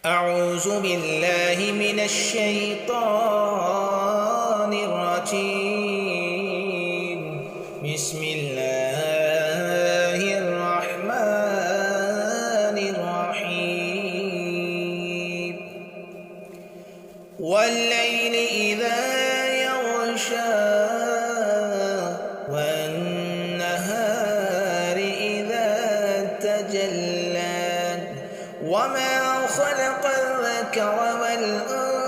أعوذ بالله من الشيطان الرجيم. بسم الله الرحمن الرحيم. والليل إذا يغشى والنهار إذا تجلى وما خلق الذكر والأنثى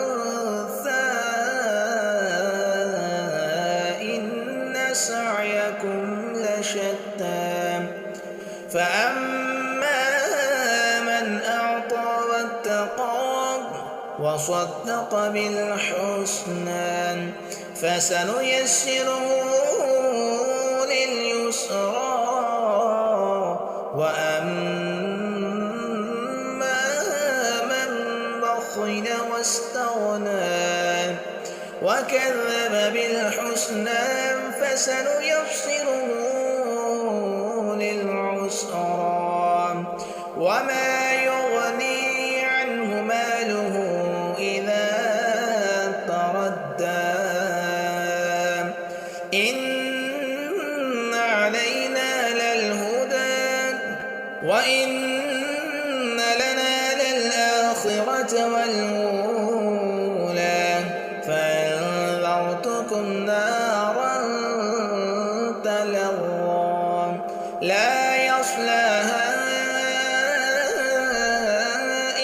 إن سعيكم لشتى فأما من أعطى واتقى وصدق بالحسنى فسنيسره لليسرى بخل واستغنى وكذب بالحسنى فسنيسره للعسرى وما يغني عنه ماله إذا تردى إن علينا للهدى وإن لنا للآخرة والأولى فأنذرتكم نارا تلظى لا يصلاها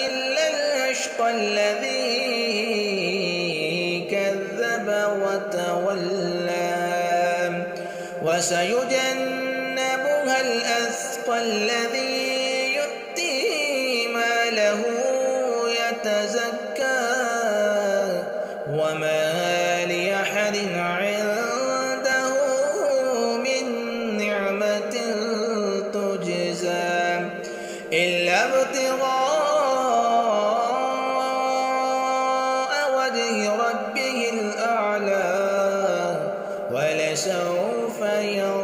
إلا الأشقى الذي كذب وتولى وسيجنبها الأتقى الذي له يتزكى وما لأحد عنده من نعمة تجزى إلا ابتغاء وجه ربه الأعلى ولسوف يرضى.